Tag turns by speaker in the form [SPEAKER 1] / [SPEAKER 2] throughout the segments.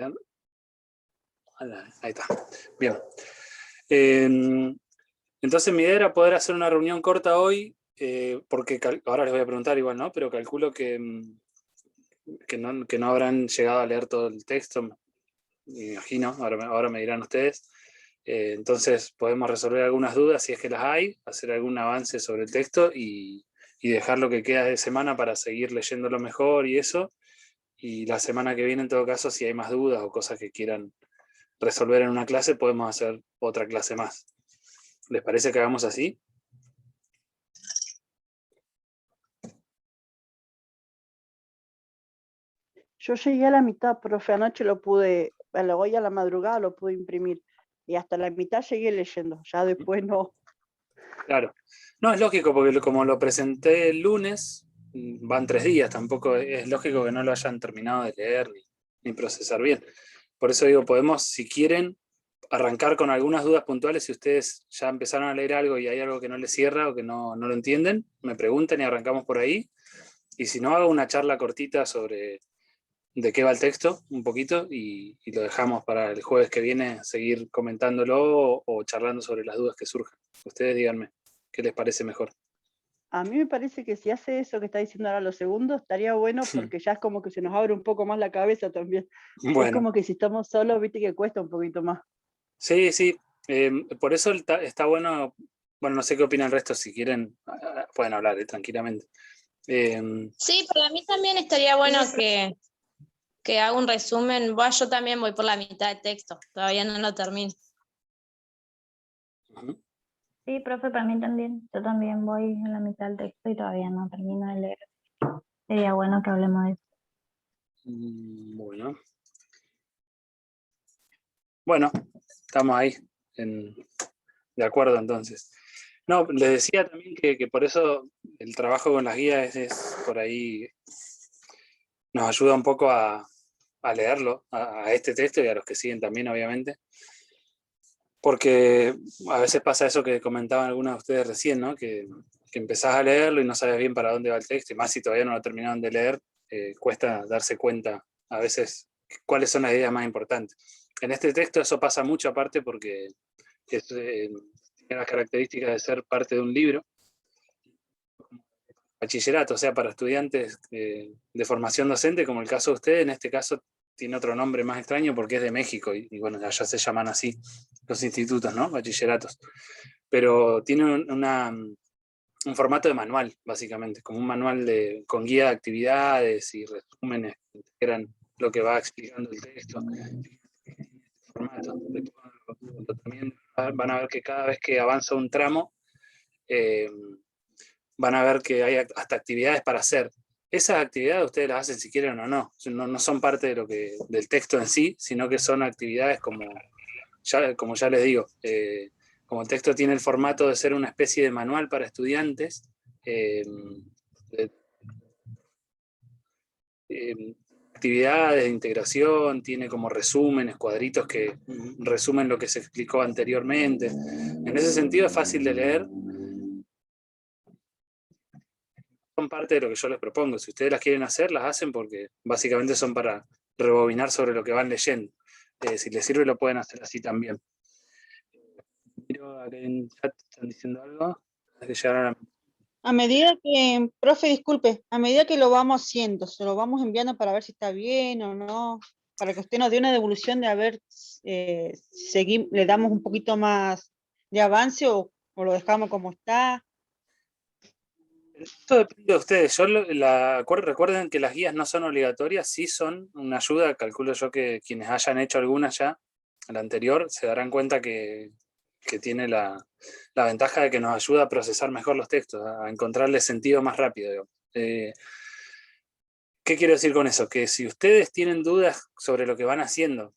[SPEAKER 1] enviar. Ahí está. Bien. Entonces mi idea era poder hacer una reunión corta hoy, porque ahora les voy a preguntar igual, ¿no? Pero calculo que no habrán llegado a leer todo el texto, me imagino, ahora me dirán ustedes. Entonces podemos resolver algunas dudas si es que las hay, hacer algún avance sobre el texto y dejar lo que queda de semana para seguir leyéndolo mejor y eso. Y la semana que viene, en todo caso, si hay más dudas o cosas que quieran resolver en una clase, podemos hacer otra clase más. ¿Les parece que hagamos así?
[SPEAKER 2] Yo llegué a la mitad, profe, anoche hoy a la madrugada lo pude imprimir. Y hasta la mitad llegué leyendo, ya después no.
[SPEAKER 1] Claro. No, es lógico, porque como lo presenté el lunes, van 3 días, tampoco es lógico que no lo hayan terminado de leer ni procesar bien. Por eso digo, podemos, si quieren, arrancar con algunas dudas puntuales. Si ustedes ya empezaron a leer algo y hay algo que no les cierra o que no lo entienden, me pregunten y arrancamos por ahí. Y si no, hago una charla cortita sobre de qué va el texto, un poquito, y lo dejamos para el jueves que viene seguir comentándolo o charlando sobre las dudas que surjan. Ustedes díganme, ¿qué les parece mejor?
[SPEAKER 2] A mí me parece que si hace eso que está diciendo ahora lo segundo, estaría bueno porque ya es como que se nos abre un poco más la cabeza también. Es
[SPEAKER 1] Bueno,
[SPEAKER 2] como que si estamos solos, viste que cuesta un poquito más.
[SPEAKER 1] sí. Por eso está bueno, bueno, no sé qué opina el resto, si quieren, pueden hablar tranquilamente.
[SPEAKER 3] Sí, para mí también estaría bueno que haga un resumen. Yo también voy por la mitad de texto, todavía no lo termino.
[SPEAKER 4] Sí, profe, para mí también. Yo también voy en la mitad del texto y todavía no termino de leer. Sería bueno que hablemos de eso.
[SPEAKER 1] Bueno. Bueno, estamos ahí, de acuerdo entonces. No, les decía también que por eso el trabajo con las guías es por ahí, nos ayuda un poco a leerlo, a este texto y a los que siguen también, obviamente. Porque a veces pasa eso que comentaban algunos de ustedes recién, ¿no? Que empezás a leerlo y no sabes bien para dónde va el texto, y más si todavía no lo terminaron de leer, cuesta darse cuenta a veces cuáles son las ideas más importantes. En este texto eso pasa mucho aparte porque tiene las características de ser parte de un libro, bachillerato, o sea, para estudiantes de formación docente, como el caso de ustedes. En este caso tiene otro nombre más extraño porque es de México, y bueno, allá se llaman así los institutos, ¿no? Bachilleratos. Pero tiene un formato de manual, básicamente, como un manual con guía de actividades y resúmenes que eran lo que va explicando el texto. Formato. También van a ver que cada vez que avanza un tramo, van a ver que hay hasta actividades para hacer. Esas actividades ustedes las hacen si quieren o no. No son parte del texto en sí, sino que son actividades como ya les digo, como el texto tiene el formato de ser una especie de manual para estudiantes, actividades de integración, tiene como resúmenes, cuadritos que resumen lo que se explicó anteriormente. En ese sentido es fácil de leer. Son parte de lo que yo les propongo. Si ustedes las quieren hacer, las hacen, porque básicamente son para rebobinar sobre lo que van leyendo. Si les sirve, lo pueden hacer así también. Miro acá en chat, están diciendo algo.
[SPEAKER 5] A medida que, profe, disculpe, a medida que lo vamos haciendo, se lo vamos enviando para ver si está bien o no, para que usted nos dé una devolución de a ver, le damos un poquito más de avance o lo dejamos como está.
[SPEAKER 1] Esto depende de ustedes. Recuerden que las guías no son obligatorias, sí son una ayuda. Calculo yo que quienes hayan hecho alguna ya, la anterior, se darán cuenta que tiene la ventaja de que nos ayuda a procesar mejor los textos, a encontrarle sentido más rápido. ¿Qué quiero decir con eso? Que si ustedes tienen dudas sobre lo que van haciendo,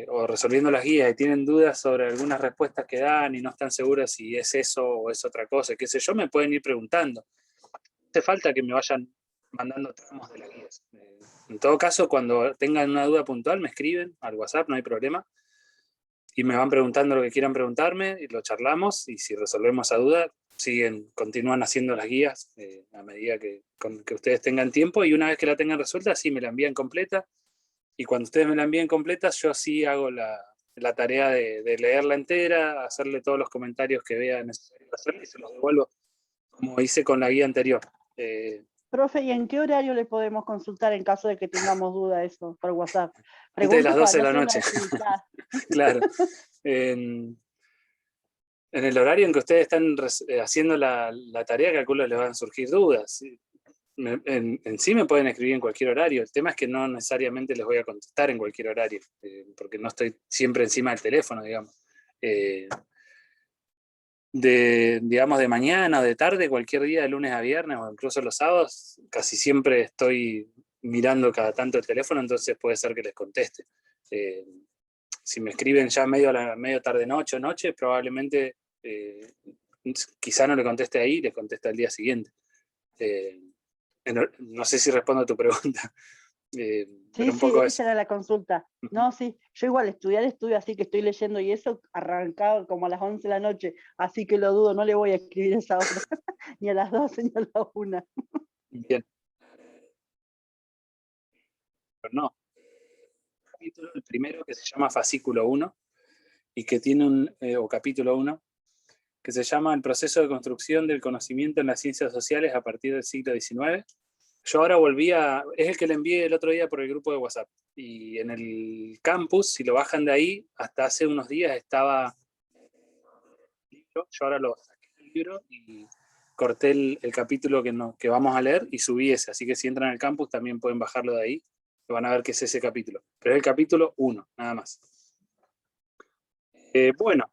[SPEAKER 1] o resolviendo las guías, y tienen dudas sobre algunas respuestas que dan y no están seguras si es eso o es otra cosa, qué sé yo, me pueden ir preguntando. No hace falta que me vayan mandando tramos de las guías. En todo caso, cuando tengan una duda puntual, me escriben al WhatsApp, no hay problema, y me van preguntando lo que quieran preguntarme y lo charlamos, y si resolvemos esa duda, continúan haciendo las guías a medida que ustedes tengan tiempo, y una vez que la tengan resuelta, sí me la envían completa y cuando ustedes me la envíen completa, yo sí hago la tarea de leerla entera, hacerle todos los comentarios que vea necesario hacerle y se los devuelvo como hice con la guía anterior.
[SPEAKER 2] Profe, ¿y en qué horario le podemos consultar en caso de que tengamos duda de eso por WhatsApp?
[SPEAKER 1] Antes de las
[SPEAKER 2] Pregunto
[SPEAKER 1] 12 de
[SPEAKER 2] para
[SPEAKER 1] la
[SPEAKER 2] no ser
[SPEAKER 1] noche.
[SPEAKER 2] una desubicada.
[SPEAKER 1] Claro. En el horario en que ustedes están haciendo la tarea, calculo les van a surgir dudas. En sí me pueden escribir en cualquier horario. El tema es que no necesariamente les voy a contestar en cualquier horario, porque no estoy siempre encima del teléfono, digamos. Digamos, de mañana o de tarde, cualquier día, de lunes a viernes o incluso los sábados, casi siempre estoy mirando cada tanto el teléfono, entonces puede ser que les conteste. Si me escriben ya medio tarde noche, probablemente quizá no le conteste ahí, les conteste al día siguiente. No sé si respondo a tu pregunta. Pero un
[SPEAKER 2] Sí,
[SPEAKER 1] poco
[SPEAKER 2] esa
[SPEAKER 1] eso.
[SPEAKER 2] era la consulta. No, sí, yo igual estudio, así que estoy leyendo y eso arrancado como a las 11 de la noche, así que lo dudo, no le voy a escribir a esa hora, ni a las 12 ni a la 1.
[SPEAKER 1] Bien. Pero no. Capítulo, el primero, que se llama Fascículo 1, y que tiene o capítulo 1, que se llama El proceso de construcción del conocimiento en las ciencias sociales a partir del siglo XIX. Yo ahora es el que le envié el otro día por el grupo de WhatsApp, y en el campus, si lo bajan de ahí, hasta hace unos días estaba el libro. Yo ahora lo saqué del libro y corté el capítulo que vamos a leer y subí ese, así que si entran al campus también pueden bajarlo de ahí, van a ver qué es ese capítulo, pero es el capítulo 1, nada más. Bueno,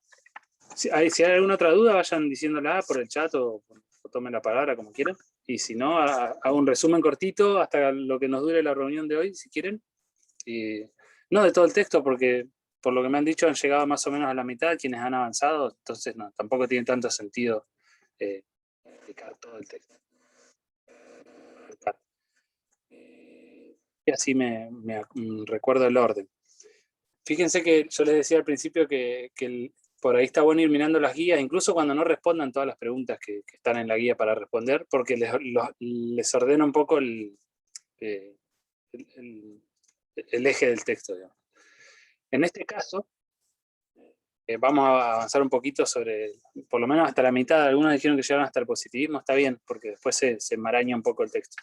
[SPEAKER 1] si hay alguna otra duda, vayan diciéndola por el chat o tomen la palabra como quieran. Y si no, hago un resumen cortito hasta lo que nos dure la reunión de hoy, si quieren. No de todo el texto, porque por lo que me han dicho han llegado más o menos a la mitad quienes han avanzado, entonces no, tampoco tiene tanto sentido explicar todo el texto. Y así me recuerdo el orden. Fíjense que yo les decía al principio que por ahí está bueno ir mirando las guías, incluso cuando no respondan todas las preguntas que están en la guía para responder, porque les ordena un poco el eje del texto, digamos. En este caso, vamos a avanzar un poquito sobre, por lo menos hasta la mitad. Algunos dijeron que llegaron hasta el positivismo, está bien, porque después se enmaraña un poco el texto.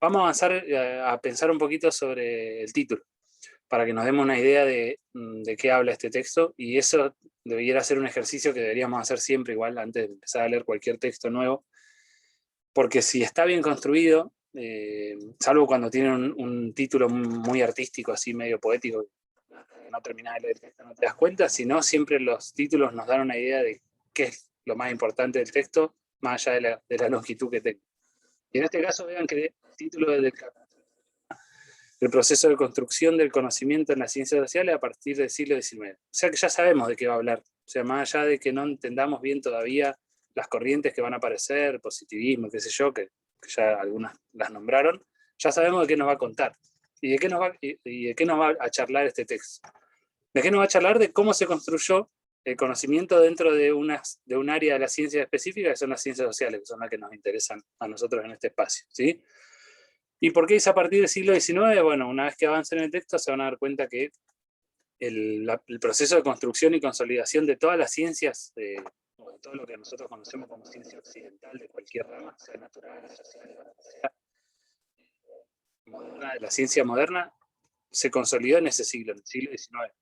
[SPEAKER 1] Vamos a avanzar a pensar un poquito sobre el título, para que nos demos una idea de qué habla este texto, y eso debiera ser un ejercicio que deberíamos hacer siempre igual antes de empezar a leer cualquier texto nuevo, porque si está bien construido, salvo cuando tiene un título muy artístico, así medio poético, no terminás de leer el texto, no te das cuenta, sino siempre los títulos nos dan una idea de qué es lo más importante del texto, más allá de la longitud que tenga. Y en este caso vean que el título del el proceso de construcción del conocimiento en las ciencias sociales a partir del siglo XIX. O sea que ya sabemos de qué va a hablar. O sea, más allá de que no entendamos bien todavía las corrientes que van a aparecer, positivismo, qué sé yo, que ya algunas las nombraron, ya sabemos de qué nos va a contar. ¿Y de qué nos va a charlar este texto? ¿De qué nos va a charlar? De cómo se construyó el conocimiento dentro de un área de la ciencia específica, que son las ciencias sociales, que son las que nos interesan a nosotros en este espacio, ¿sí? ¿Y por qué es a partir del siglo XIX? Bueno, una vez que avancen en el texto se van a dar cuenta que el proceso de construcción y consolidación de todas las ciencias, o de todo lo que nosotros conocemos como ciencia occidental, de cualquier rama, sea natural, social, sea moderna, de la ciencia moderna, se consolidó en ese siglo, en el siglo XIX.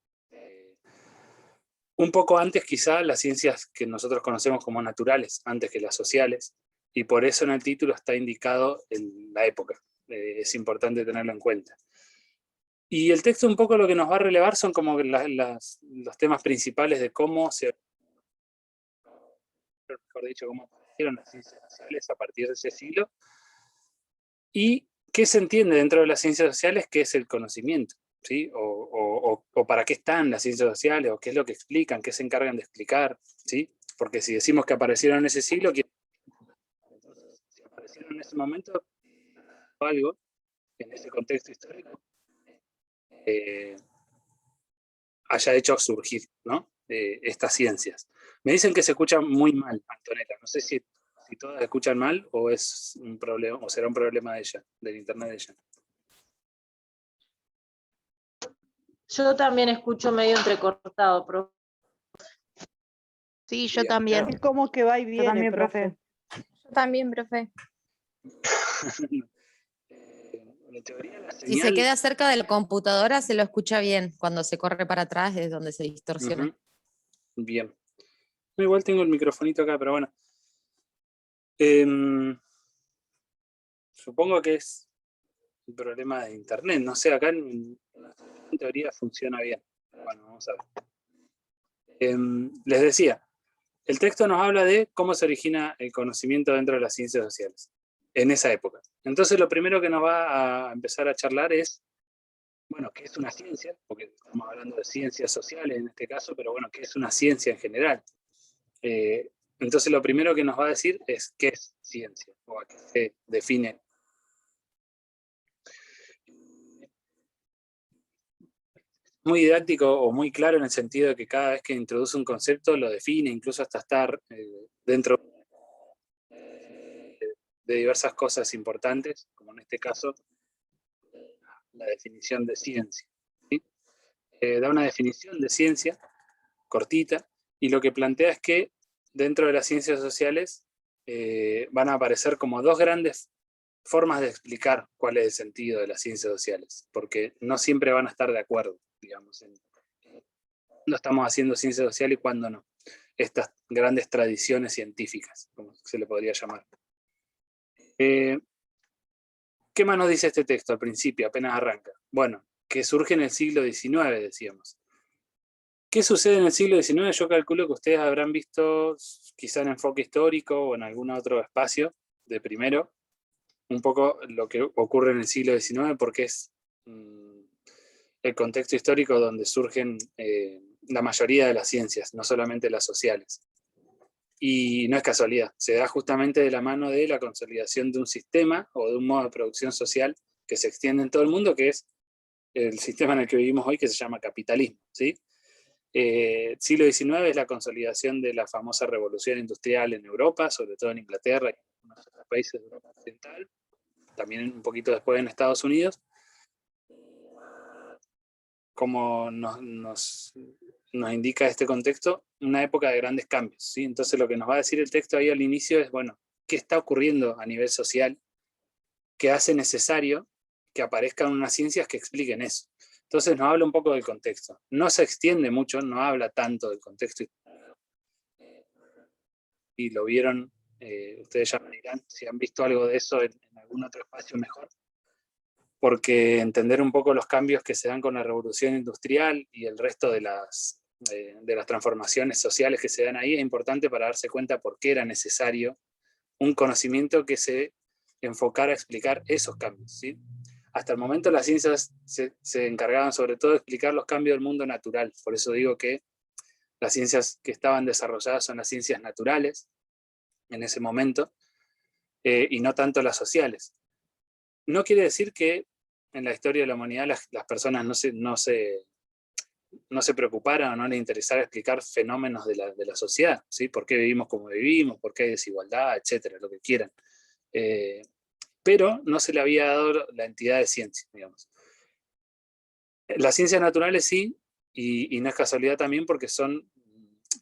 [SPEAKER 1] Un poco antes quizá las ciencias que nosotros conocemos como naturales, antes que las sociales, y por eso en el título está indicado la época. Es importante tenerlo en cuenta. Y el texto un poco lo que nos va a relevar son como los temas principales de cómo mejor dicho, cómo aparecieron las ciencias sociales a partir de ese siglo, y qué se entiende dentro de las ciencias sociales que es el conocimiento, ¿sí? O para qué están las ciencias sociales, o qué es lo que explican, qué se encargan de explicar, ¿sí? Porque si decimos que aparecieron en ese siglo, entonces, si aparecieron en ese momento, algo en ese contexto histórico haya hecho surgir, ¿no? Estas ciencias. Me dicen que se escucha muy mal, Antonella. No sé si todas escuchan mal o es un problema, o será un problema de ella, del internet de ella.
[SPEAKER 6] Yo también escucho medio entrecortado, profe.
[SPEAKER 7] Sí, yo
[SPEAKER 1] Bien.
[SPEAKER 7] también.
[SPEAKER 2] Es como que va y viene,
[SPEAKER 4] también,
[SPEAKER 2] profe.
[SPEAKER 3] Yo también, profe.
[SPEAKER 1] En teoría, la
[SPEAKER 8] Si se
[SPEAKER 1] señal-
[SPEAKER 8] queda cerca de la computadora se lo escucha bien. Cuando se corre para atrás es donde se distorsiona.
[SPEAKER 1] Ujú. Bien. Igual tengo el microfonito acá, pero bueno. Em, supongo que es un problema de internet. No sé, acá en teoría funciona bien. Bueno, vamos a ver. Les decía, el texto nos habla de cómo se origina el conocimiento dentro de las ciencias sociales en esa época. Entonces lo primero que nos va a empezar a charlar es, bueno, ¿qué es una ciencia? Porque estamos hablando de ciencias sociales en este caso, pero bueno, ¿qué es una ciencia en general? Entonces lo primero que nos va a decir es qué es ciencia, o a qué se define. Muy didáctico o muy claro en el sentido de que cada vez que introduce un concepto lo define, incluso hasta estar dentro de diversas cosas importantes, como en este caso la definición de ciencia, ¿sí? Da una definición de ciencia cortita y lo que plantea es que dentro de las ciencias sociales van a aparecer como dos grandes formas de explicar cuál es el sentido de las ciencias sociales, porque no siempre van a estar de acuerdo, digamos, en cuándo estamos haciendo ciencia social y cuándo no. Estas grandes tradiciones científicas, como se le podría llamar. ¿Qué más nos dice este texto al principio, apenas arranca? Bueno, que surge en el siglo XIX, decíamos. ¿Qué sucede en el siglo XIX? Yo calculo que ustedes habrán visto, quizá en enfoque histórico o en algún otro espacio de primero, un poco lo que ocurre en el siglo XIX, porque es el contexto histórico donde surgen la mayoría de las ciencias, no solamente las sociales. Y no es casualidad, se da justamente de la mano de la consolidación de un sistema o de un modo de producción social que se extiende en todo el mundo, que es el sistema en el que vivimos hoy, que se llama capitalismo, ¿sí? Siglo XIX es la consolidación de la famosa revolución industrial en Europa, sobre todo en Inglaterra y en algunos otros países de Europa Occidental, también un poquito después en Estados Unidos, como nos indica este contexto, una época de grandes cambios, ¿sí? Entonces lo que nos va a decir el texto ahí al inicio es, bueno, ¿qué está ocurriendo a nivel social que hace necesario que aparezcan unas ciencias que expliquen eso? Entonces nos habla un poco del contexto. No se extiende mucho, no habla tanto del contexto. Y lo vieron, ustedes ya me dirán si han visto algo de eso en algún otro espacio mejor. Porque entender un poco los cambios que se dan con la revolución industrial y el resto de las transformaciones sociales que se dan ahí es importante para darse cuenta por qué era necesario un conocimiento que se enfocara a explicar esos cambios, ¿sí? Hasta el momento las ciencias se encargaban sobre todo de explicar los cambios del mundo natural, por eso digo que las ciencias que estaban desarrolladas son las ciencias naturales en ese momento, y no tanto las sociales. No quiere decir que en la historia de la humanidad las personas no se preocuparan o no les interesara explicar fenómenos de la sociedad, ¿sí? ¿Por qué vivimos como vivimos? ¿Por qué hay desigualdad? Etcétera, lo que quieran. Pero no se le había dado la entidad de ciencia, digamos. Las ciencias naturales sí, y no es casualidad también porque son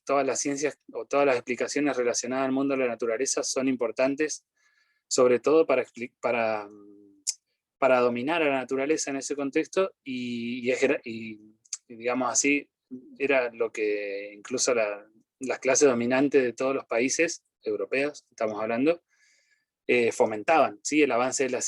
[SPEAKER 1] todas las ciencias o todas las explicaciones relacionadas al mundo de la naturaleza son importantes, sobre todo para dominar a la naturaleza en ese contexto y digamos así, era lo que incluso las clases dominantes de todos los países europeos, estamos hablando, fomentaban, ¿sí? El avance de las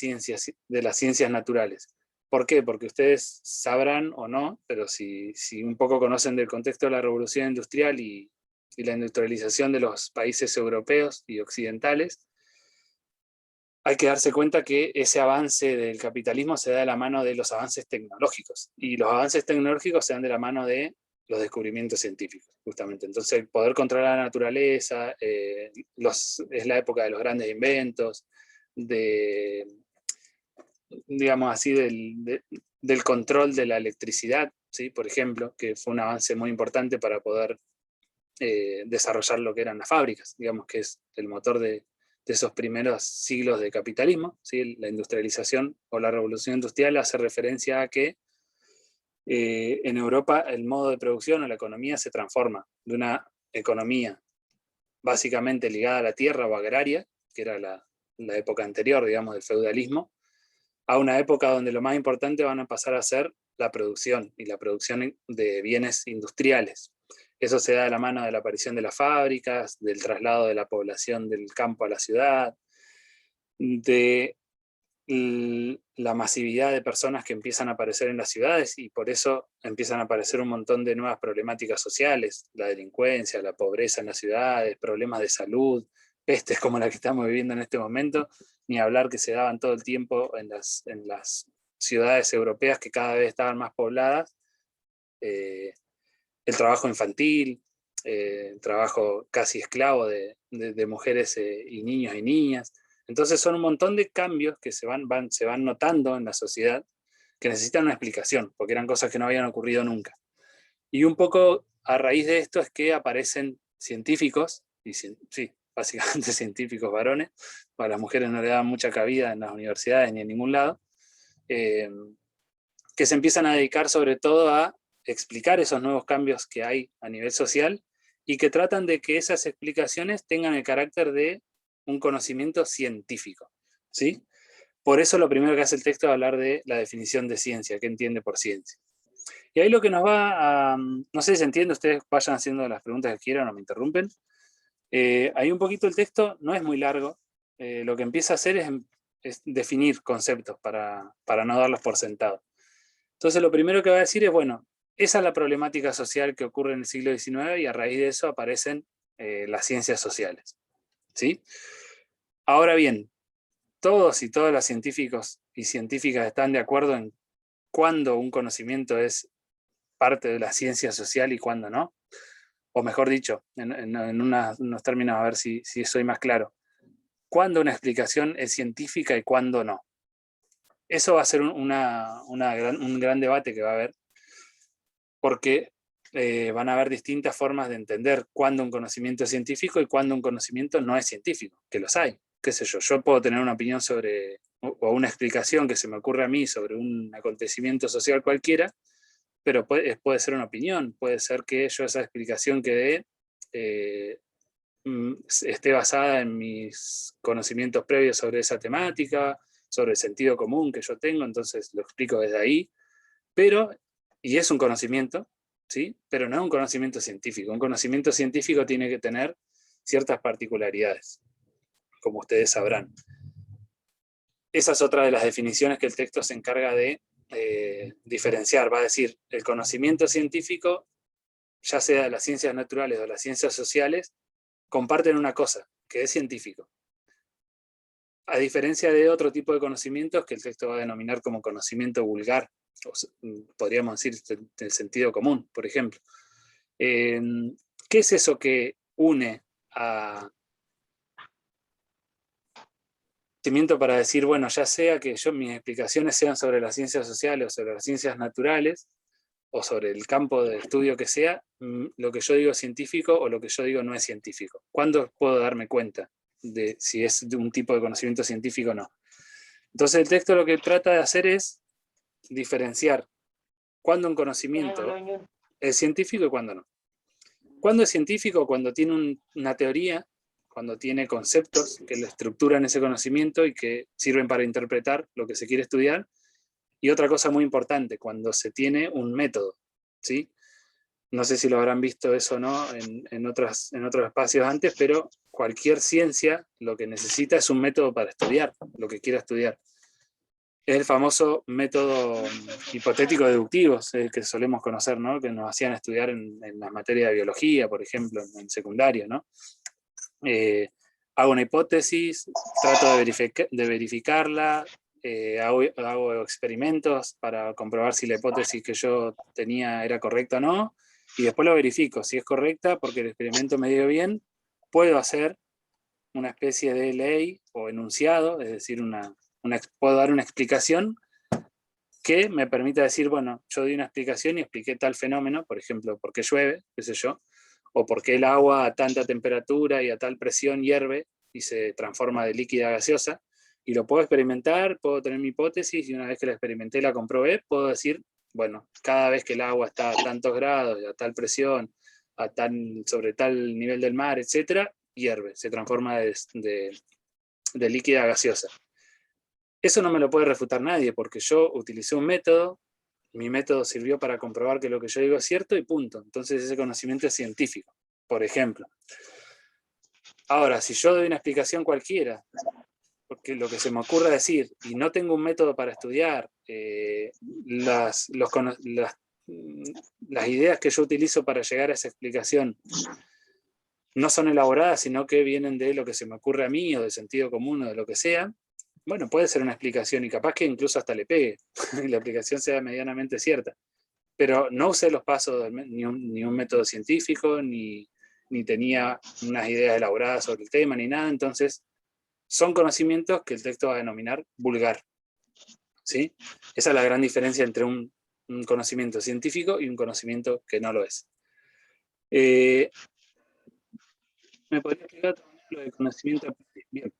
[SPEAKER 1] ciencias naturales. ¿Por qué? Porque ustedes sabrán o no, pero si un poco conocen del contexto de la revolución industrial y la industrialización de los países europeos y occidentales, hay que darse cuenta que ese avance del capitalismo se da de la mano de los avances tecnológicos, y los avances tecnológicos se dan de la mano de los descubrimientos científicos, justamente. Entonces, el poder controlar la naturaleza, es la época de los grandes inventos, digamos así, del control de la electricidad, ¿sí? Por ejemplo, que fue un avance muy importante para poder desarrollar lo que eran las fábricas, digamos que es el motor de esos primeros siglos de capitalismo, ¿sí? La industrialización o la revolución industrial hace referencia a que En Europa el modo de producción o la economía se transforma de una economía básicamente ligada a la tierra o agraria, que era la época anterior, digamos, del feudalismo, a una época donde lo más importante van a pasar a ser la producción, y la producción de bienes industriales. Eso se da de la mano de la aparición de las fábricas, del traslado de la población del campo a la ciudad, de la masividad de personas que empiezan a aparecer en las ciudades, y por eso empiezan a aparecer un montón de nuevas problemáticas sociales, la delincuencia, la pobreza en las ciudades, problemas de salud, pestes como la que estamos viviendo en este momento, ni hablar que se daban todo el tiempo en las ciudades europeas que cada vez estaban más pobladas, el trabajo infantil, el trabajo casi esclavo de mujeres y niños y niñas. Entonces son un montón de cambios que se van notando en la sociedad que necesitan una explicación, porque eran cosas que no habían ocurrido nunca. Y un poco a raíz de esto es que aparecen científicos, y sí, básicamente científicos varones, para las mujeres no le daban mucha cabida en las universidades ni en ningún lado, que se empiezan a dedicar sobre todo a explicar esos nuevos cambios que hay a nivel social, y que tratan de que esas explicaciones tengan el carácter de un conocimiento científico, ¿sí? Por eso lo primero que hace el texto es hablar de la definición de ciencia, qué entiende por ciencia. Y ahí lo que nos va a... No sé si se entiende, ustedes vayan haciendo las preguntas que quieran o me interrumpen. Ahí un poquito el texto no es muy largo, lo que empieza a hacer es definir conceptos para no darlos por sentado. Entonces lo primero que va a decir es, bueno, esa es la problemática social que ocurre en el siglo XIX, y a raíz de eso aparecen las ciencias sociales, ¿sí? Ahora bien, todos y todas las científicos y científicas están de acuerdo en cuándo un conocimiento es parte de la ciencia social y cuándo no. O mejor dicho, en unos términos, a ver si soy más claro. ¿Cuándo una explicación es científica y cuándo no? Eso va a ser un gran debate que va a haber, porque van a haber distintas formas de entender cuándo un conocimiento es científico y cuándo un conocimiento no es científico, que los hay. Qué sé yo puedo tener una opinión sobre, o una explicación que se me ocurre a mí sobre un acontecimiento social cualquiera, pero puede ser una opinión, puede ser que yo esa explicación que dé esté basada en mis conocimientos previos sobre esa temática, sobre el sentido común que yo tengo, entonces lo explico desde ahí, y es un conocimiento, ¿sí? Pero no es un conocimiento científico. Un conocimiento científico tiene que tener ciertas particularidades, como ustedes sabrán. Esa es otra de las definiciones que el texto se encarga de diferenciar. Va a decir, el conocimiento científico, ya sea de las ciencias naturales o de las ciencias sociales, comparten una cosa, que es científico. A diferencia de otro tipo de conocimientos que el texto va a denominar como conocimiento vulgar, o podríamos decir del sentido común, por ejemplo. ¿Qué es eso que une a conocimiento para decir, bueno, ya sea que mis explicaciones sean sobre las ciencias sociales o sobre las ciencias naturales, o sobre el campo de estudio que sea, lo que yo digo es científico o lo que yo digo no es científico? ¿Cuándo puedo darme cuenta de si es de un tipo de conocimiento científico o no? Entonces el texto lo que trata de hacer es diferenciar cuándo un conocimiento es científico y cuándo no. ¿Cuándo es científico? Cuando tiene una teoría, cuando tiene conceptos que le estructuran ese conocimiento y que sirven para interpretar lo que se quiere estudiar. Y otra cosa muy importante, cuando se tiene un método, ¿sí? No sé si lo habrán visto eso o no en otros espacios antes, pero cualquier ciencia lo que necesita es un método para estudiar lo que quiera estudiar. Es el famoso método hipotético deductivo que solemos conocer, ¿no? Que nos hacían estudiar en la materia de biología, por ejemplo, en secundario, ¿no? Hago una hipótesis, trato de verificarla, hago experimentos para comprobar si la hipótesis que yo tenía era correcta o no, y después lo verifico. Si es correcta, porque el experimento me dio bien, puedo hacer una especie de ley o enunciado, es decir, puedo dar una explicación que me permita decir, bueno, yo di una explicación y expliqué tal fenómeno, por ejemplo, por qué llueve, qué sé yo, o por qué el agua a tanta temperatura y a tal presión hierve y se transforma de líquida a gaseosa, y lo puedo experimentar, puedo tener mi hipótesis, y una vez que la experimenté y la comprobé, puedo decir bueno, cada vez que el agua está a tantos grados, a tal presión, sobre tal nivel del mar, etcétera, hierve, se transforma de líquida a gaseosa. Eso no me lo puede refutar nadie, porque yo utilicé un método, mi método sirvió para comprobar que lo que yo digo es cierto y punto. Entonces ese conocimiento es científico, por ejemplo. Ahora, si yo doy una explicación cualquiera, porque lo que se me ocurra decir, y no tengo un método para estudiar, las ideas que yo utilizo para llegar a esa explicación no son elaboradas, sino que vienen de lo que se me ocurre a mí, o de sentido común, o de lo que sea, bueno, puede ser una explicación, y capaz que incluso hasta le pegue, y la explicación sea medianamente cierta. Pero no usé los pasos, ni un método científico, ni tenía unas ideas elaboradas sobre el tema, ni nada. Entonces, son conocimientos que el texto va a denominar vulgar, ¿sí? Esa es la gran diferencia entre un conocimiento científico y un conocimiento que no lo es. ¿Me podría explicar también lo de conocimiento? Bien.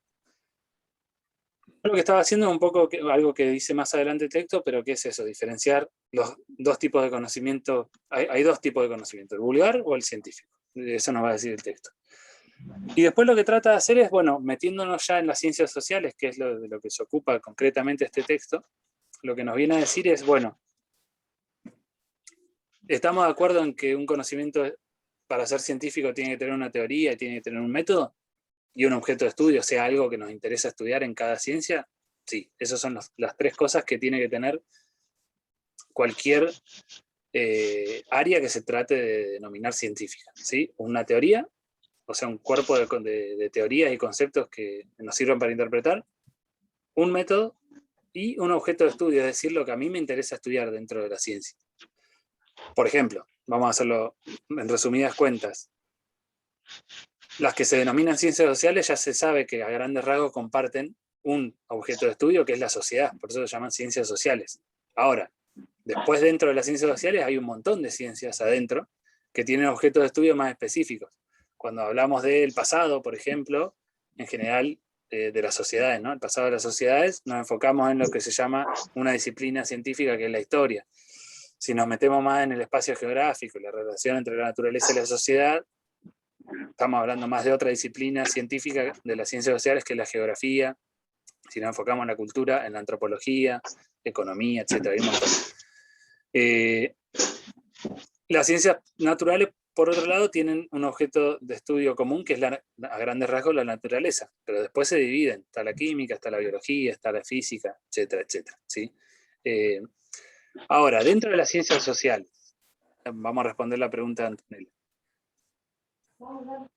[SPEAKER 1] Lo que estaba haciendo es un poco algo que dice más adelante el texto, pero ¿qué es eso? Diferenciar los dos tipos de conocimiento. Hay dos tipos de conocimiento, el vulgar o el científico. Eso nos va a decir el texto. Y después lo que trata de hacer es, bueno, metiéndonos ya en las ciencias sociales, que es de lo que se ocupa concretamente este texto, lo que nos viene a decir es, bueno, ¿estamos de acuerdo en que un conocimiento para ser científico tiene que tener una teoría y tiene que tener un método? ¿Y un objeto de estudio, o sea, algo que nos interesa estudiar en cada ciencia? Sí, esas son las tres cosas que tiene que tener cualquier área que se trate de denominar científica, ¿sí? Una teoría, o sea, un cuerpo de teorías y conceptos que nos sirvan para interpretar, un método y un objeto de estudio, es decir, lo que a mí me interesa estudiar dentro de la ciencia. Por ejemplo, vamos a hacerlo en resumidas cuentas. Las que se denominan ciencias sociales ya se sabe que a grandes rasgos comparten un objeto de estudio que es la sociedad, por eso se llaman ciencias sociales. Ahora, después dentro de las ciencias sociales hay un montón de ciencias adentro que tienen objetos de estudio más específicos. Cuando hablamos del pasado, por ejemplo, en general de las sociedades, ¿no? El pasado de las sociedades, nos enfocamos en lo que se llama una disciplina científica que es la historia. Si nos metemos más en el espacio geográfico, la relación entre la naturaleza y la sociedad, estamos hablando más de otra disciplina científica de las ciencias sociales que es la geografía. Si nos enfocamos en la cultura, en la antropología, economía, etc. Hay un montón. Las ciencias naturales, por otro lado, tienen un objeto de estudio común que es a grandes rasgos la naturaleza, pero después se dividen. Está la química, está la biología, está la física, etcétera, etcétera, ¿sí? Ahora, dentro de las ciencias sociales, vamos a responder la pregunta de Antonella.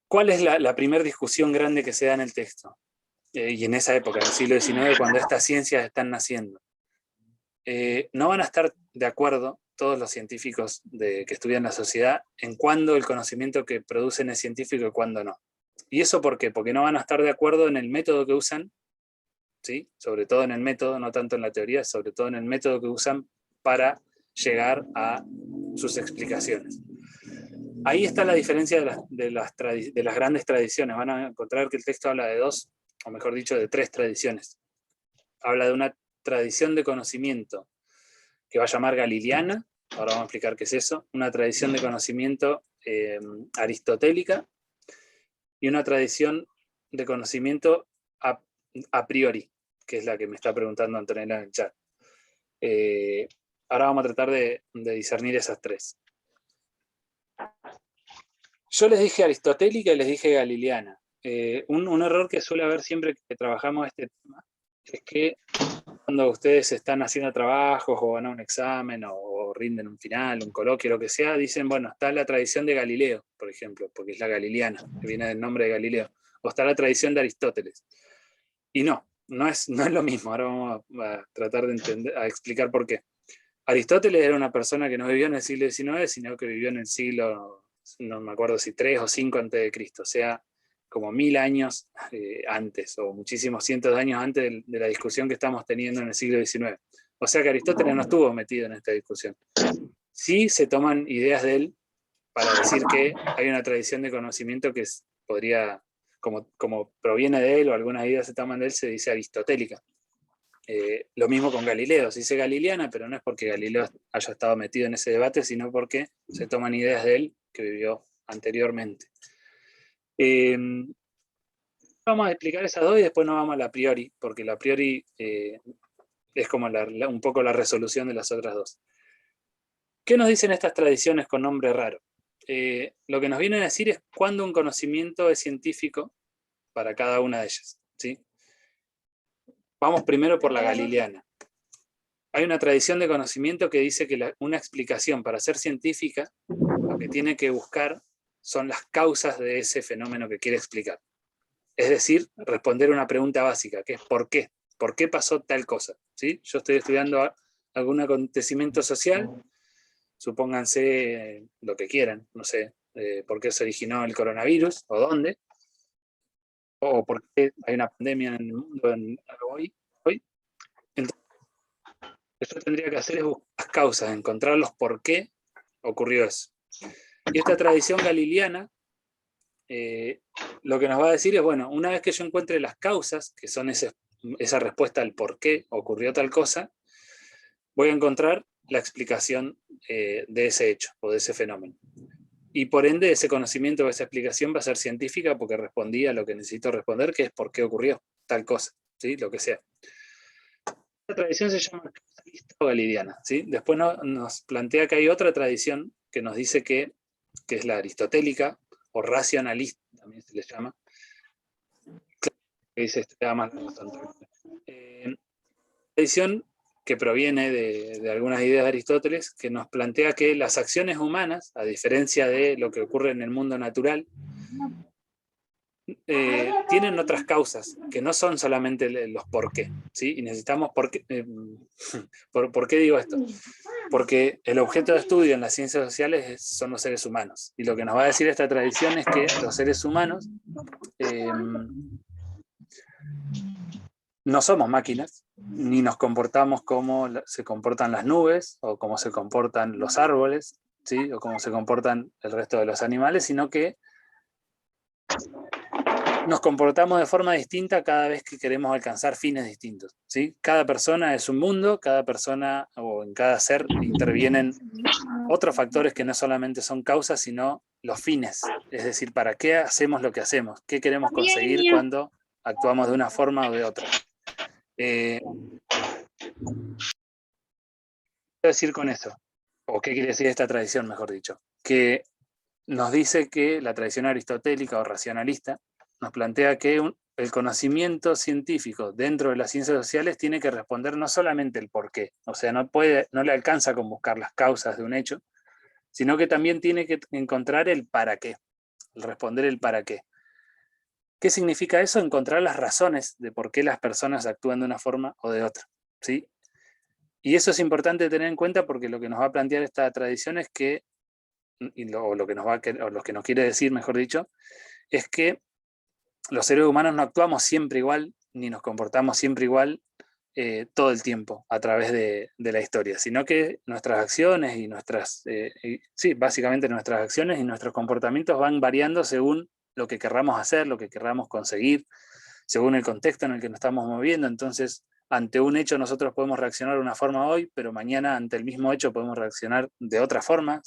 [SPEAKER 1] ¿Cuál es la primera discusión grande que se da en el texto? Y en esa época, en el siglo XIX, cuando estas ciencias están naciendo. No van a estar de acuerdo todos los científicos que estudian la sociedad en cuándo el conocimiento que producen es científico y cuándo no. ¿Y eso por qué? Porque no van a estar de acuerdo en el método que usan, ¿sí? Sobre todo en el método, no tanto en la teoría, sobre todo en el método que usan para llegar a sus explicaciones. Ahí está la diferencia de las grandes tradiciones. Van a encontrar que el texto habla de dos, o mejor dicho, de tres tradiciones. Habla de una tradición de conocimiento que va a llamar galileana, ahora vamos a explicar qué es eso, una tradición de conocimiento aristotélica y una tradición de conocimiento a priori, que es la que me está preguntando Antonella en el chat. Ahora vamos a tratar de discernir esas tres. Yo les dije aristotélica y les dije galileana. Un error que suele haber siempre que trabajamos este tema es que cuando ustedes están haciendo trabajos o van a un examen o rinden un final, un coloquio, lo que sea, dicen, bueno, está la tradición de Galileo, por ejemplo, porque es la galileana, que viene del nombre de Galileo, o está la tradición de Aristóteles. Y no es lo mismo. Ahora vamos a tratar de explicar por qué. Aristóteles era una persona que no vivió en el siglo XIX, sino que vivió en el siglo, no me acuerdo si 3 o 5 antes de Cristo, o sea, como 1000 años antes, o muchísimos cientos de años antes de la discusión que estamos teniendo en el siglo XIX. O sea que Aristóteles no estuvo metido en esta discusión. Sí se toman ideas de él para decir que hay una tradición de conocimiento que podría, como proviene de él, o algunas ideas se toman de él, se dice aristotélica. Lo mismo con Galileo, se dice galileana, pero no es porque Galileo haya estado metido en ese debate, sino porque se toman ideas de él que vivió anteriormente. Vamos a explicar esas dos y después nos vamos a la a priori, porque la a priori es como un poco la resolución de las otras dos. ¿Qué nos dicen estas tradiciones con nombre raro? Lo que nos vienen a decir es cuándo un conocimiento es científico para cada una de ellas, ¿sí? Vamos primero por la galileana. Hay una tradición de conocimiento que dice que una explicación para ser científica, lo que tiene que buscar son las causas de ese fenómeno que quiere explicar. Es decir, responder una pregunta básica, que es ¿por qué? ¿Por qué pasó tal cosa? ¿Sí? Yo estoy estudiando algún acontecimiento social, supónganse lo que quieran, no sé, por qué se originó el coronavirus, o dónde, o por qué hay una pandemia en el mundo hoy. Entonces, lo que yo tendría que hacer es buscar las causas, encontrar los por qué ocurrió eso. Y esta tradición galileana lo que nos va a decir es, bueno, una vez que yo encuentre las causas, que son esa respuesta al por qué ocurrió tal cosa, voy a encontrar la explicación de ese hecho o de ese fenómeno. Y por ende ese conocimiento o esa explicación va a ser científica porque respondí a lo que necesito responder, que es por qué ocurrió tal cosa, ¿sí? Lo que sea. Esta tradición se llama causalista o galileana, ¿sí? Después nos plantea que hay otra tradición que nos dice que es la aristotélica o racionalista, también se le llama, que dice más la razón. Tradición que proviene de algunas ideas de Aristóteles, que nos plantea que las acciones humanas, a diferencia de lo que ocurre en el mundo natural, tienen otras causas, que no son solamente los por qué, ¿sí? Y necesitamos por qué. ¿Por qué digo esto? Porque el objeto de estudio en las ciencias sociales son los seres humanos. Y lo que nos va a decir esta tradición es que los seres humanos no somos máquinas, ni nos comportamos como se comportan las nubes, o como se comportan los árboles, ¿sí? O como se comportan el resto de los animales, sino que nos comportamos de forma distinta cada vez que queremos alcanzar fines distintos, ¿sí? Cada persona es un mundo, cada persona o en cada ser intervienen otros factores que no solamente son causas, sino los fines. Es decir, ¿para qué hacemos lo que hacemos? ¿Qué queremos conseguir cuando actuamos de una forma o de otra? ¿Qué quiero decir con eso? ¿O qué quiere decir esta tradición, mejor dicho? Que nos dice que la tradición aristotélica o racionalista nos plantea que el conocimiento científico dentro de las ciencias sociales tiene que responder no solamente el por qué, o sea, no le alcanza con buscar las causas de un hecho, sino que también tiene que encontrar el para qué, el responder el para qué. ¿Qué significa eso? Encontrar las razones de por qué las personas actúan de una forma o de otra, ¿sí? Y eso es importante tener en cuenta porque lo que nos va a plantear esta tradición es que, lo que nos quiere decir, mejor dicho, es que los seres humanos no actuamos siempre igual, ni nos comportamos siempre igual todo el tiempo a través de la historia, sino que nuestras acciones y básicamente nuestras acciones y nuestros comportamientos van variando según lo que querramos hacer, lo que querramos conseguir, según el contexto en el que nos estamos moviendo. Entonces, ante un hecho nosotros podemos reaccionar de una forma hoy, pero mañana ante el mismo hecho podemos reaccionar de otra forma,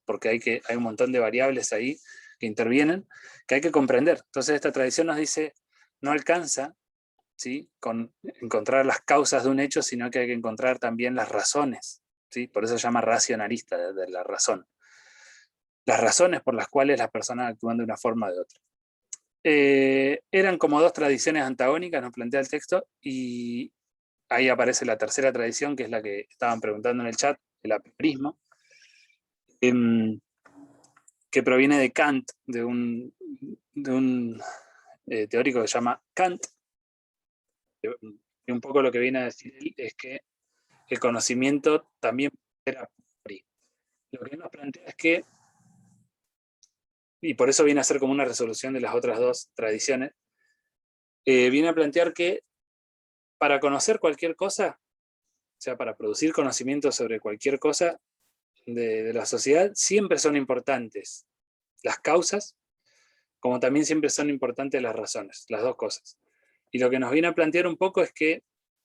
[SPEAKER 1] porque hay un montón de variables ahí que intervienen, que hay que comprender. Entonces esta tradición nos dice, no alcanza, ¿sí?, con encontrar las causas de un hecho, sino que hay que encontrar también las razones, ¿sí? Por eso se llama racionalista, de la razón. Las razones por las cuales las personas actúan de una forma o de otra. Eran como dos tradiciones antagónicas, nos plantea el texto, y ahí aparece la tercera tradición, que es la que estaban preguntando en el chat, el apriorismo, que proviene de Kant, de un teórico que se llama Kant. Y un poco lo que viene a decir él es que el conocimiento también puede ser a priori. Lo que nos plantea es que, y por eso viene a ser como una resolución de las otras dos tradiciones, viene a plantear que para conocer cualquier cosa, o sea, para producir conocimiento sobre cualquier cosa de la sociedad, siempre son importantes las causas, como también siempre son importantes las razones, las dos cosas. Y lo que nos viene a plantear un poco es que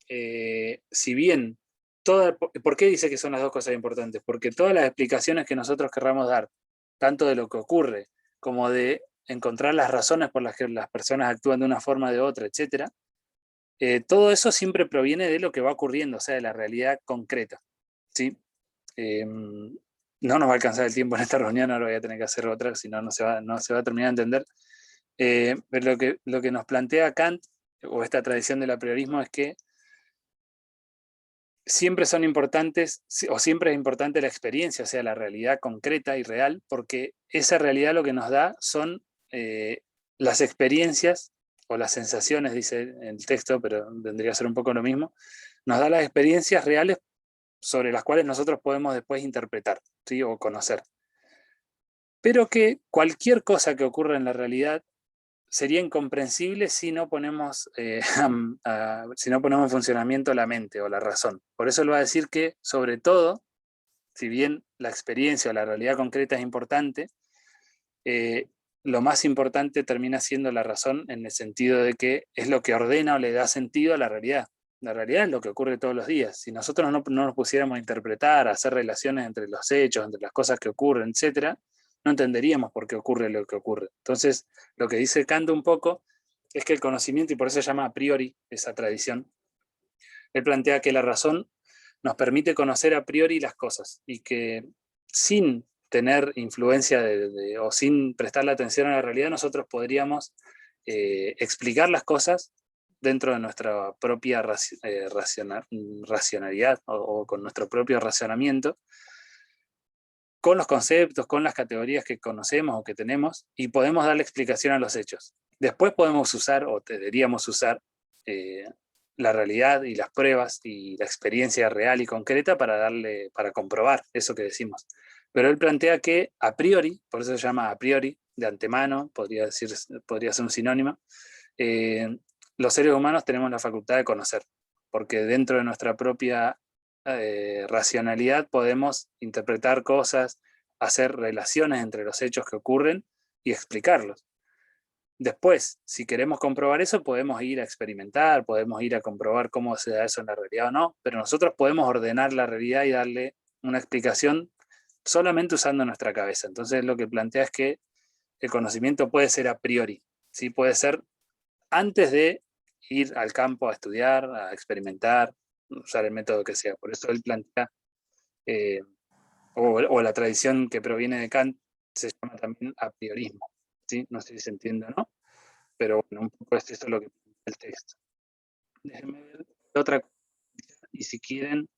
[SPEAKER 1] si bien ¿por qué dice que son las dos cosas importantes? Porque todas las explicaciones que nosotros querramos dar, tanto de lo que ocurre, como de encontrar las razones por las que las personas actúan de una forma o de otra, etc., todo eso siempre proviene de lo que va ocurriendo, o sea, de la realidad concreta, ¿sí? No nos va a alcanzar el tiempo en esta reunión, ahora voy a tener que hacer otra, si no, no se va a terminar de entender. Pero lo que nos plantea Kant, o esta tradición del apriorismo, es que siempre son importantes, o siempre es importante la experiencia, o sea, la realidad concreta y real, porque esa realidad lo que nos da son las experiencias, o las sensaciones, dice el texto, pero vendría a ser un poco lo mismo, nos da las experiencias reales sobre las cuales nosotros podemos después interpretar, ¿sí? O conocer. Pero que cualquier cosa que ocurra en la realidad sería incomprensible si no ponemos, si no ponemos en funcionamiento la mente o la razón. Por eso él va a decir que, sobre todo, si bien la experiencia o la realidad concreta es importante, lo más importante termina siendo la razón, en el sentido de que es lo que ordena o le da sentido a la realidad. La realidad es lo que ocurre todos los días. Si nosotros no nos pusiéramos a interpretar, a hacer relaciones entre los hechos, entre las cosas que ocurren, etc., no entenderíamos por qué ocurre lo que ocurre. Entonces, lo que dice Kant un poco es que el conocimiento, y por eso se llama a priori esa tradición, él plantea que la razón nos permite conocer a priori las cosas, y que sin tener influencia o sin prestarle atención a la realidad, nosotros podríamos explicar las cosas dentro de nuestra propia racionalidad o con nuestro propio razonamiento, con los conceptos, con las categorías que conocemos o que tenemos, y podemos darle explicación a los hechos. Después podemos usar, o deberíamos usar, la realidad y las pruebas y la experiencia real y concreta para comprobar eso que decimos. Pero él plantea que a priori, por eso se llama a priori, de antemano, podría ser un sinónimo, los seres humanos tenemos la facultad de conocer, porque dentro de nuestra propia racionalidad podemos interpretar cosas, hacer relaciones entre los hechos que ocurren y explicarlos. Después, si queremos comprobar eso, podemos ir a experimentar, podemos ir a comprobar cómo se da eso en la realidad o no, pero nosotros podemos ordenar la realidad y darle una explicación solamente usando nuestra cabeza. Entonces lo que plantea es que el conocimiento puede ser a priori, ¿sí? Puede ser antes de ir al campo a estudiar, a experimentar, usar el método que sea. Por eso él plantea, o la tradición que proviene de Kant, se llama también a priorismo, ¿sí? No sé si se entiende o no, pero bueno, un poco es eso lo que plantea el texto. Déjenme ver otra cosa, y si quieren,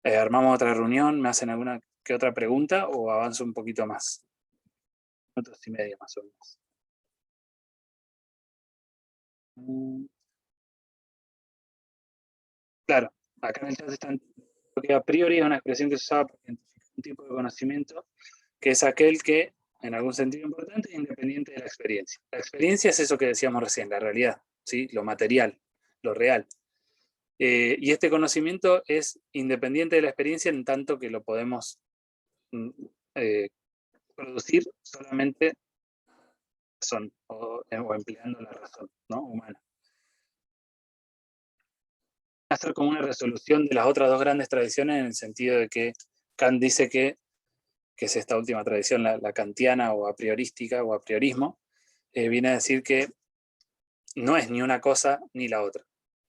[SPEAKER 1] armamos otra reunión, me hacen alguna que otra pregunta o avanzo un poquito más. Minutos y medio más o menos. Claro, acá en el chat están, porque a priori es una expresión que se usaba para identificar un tipo de conocimiento, que es aquel que, en algún sentido importante, es independiente de la experiencia. La experiencia es eso que decíamos recién, la realidad, ¿sí? Lo material, lo real. Y este conocimiento es independiente de la experiencia en tanto que lo podemos producir solamente o empleando la razón, ¿no? Humana. Va a ser como una resolución de las otras dos grandes tradiciones, en el sentido de que Kant dice que es esta última tradición, la kantiana o a priorística o a priorismo, viene a decir que no es ni una cosa ni la otra.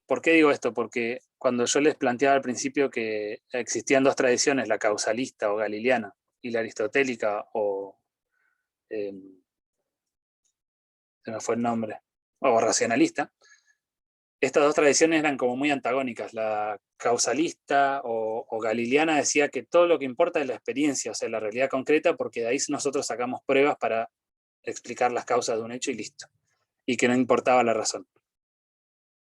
[SPEAKER 1] ¿Por qué digo esto? Porque cuando yo les planteaba al principio que existían dos tradiciones, la causalista o galileana y la aristotélica o se me fue el nombre, o racionalista, estas dos tradiciones eran como muy antagónicas. La causalista o galileana decía que todo lo que importa es la experiencia, o sea, la realidad concreta, porque de ahí nosotros sacamos pruebas para explicar las causas de un hecho y listo. Y que no importaba la razón.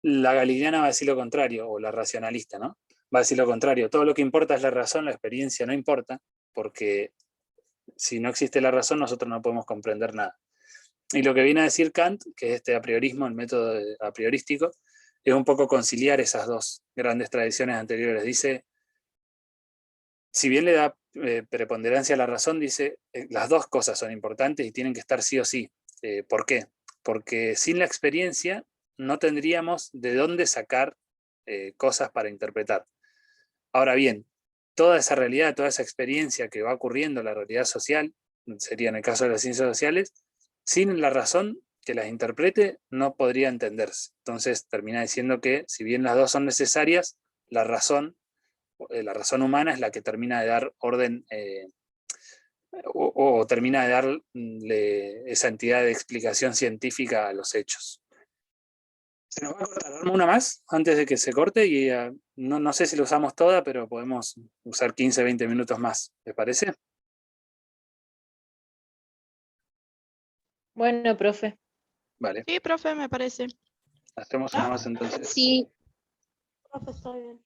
[SPEAKER 1] La galileana va a decir lo contrario, o la racionalista, ¿no? Va a decir lo contrario. Todo lo que importa es la razón, la experiencia no importa, porque si no existe la razón, nosotros no podemos comprender nada. Y lo que viene a decir Kant, que es este apriorismo, el método apriorístico, es un poco conciliar esas dos grandes tradiciones anteriores. Dice, si bien le da preponderancia a la razón, dice, las dos cosas son importantes y tienen que estar sí o sí. ¿Por qué? Porque sin la experiencia no tendríamos de dónde sacar cosas para interpretar. Ahora bien, toda esa realidad, toda esa experiencia que va ocurriendo en la realidad social, sería en el caso de las ciencias sociales, sin la razón que las interprete, no podría entenderse. Entonces termina diciendo que, si bien las dos son necesarias, la razón humana es la que termina de dar orden, o termina de darle esa entidad de explicación científica a los hechos. Se nos va a cortar. ¿Arma una más antes de que se corte? Y no sé si lo usamos toda, pero podemos usar 15, 20 minutos más. ¿Les parece?
[SPEAKER 6] Bueno, profe.
[SPEAKER 1] Vale.
[SPEAKER 7] Sí, profe, me parece.
[SPEAKER 1] Hacemos una más entonces.
[SPEAKER 3] Sí.
[SPEAKER 7] Profe, estoy bien.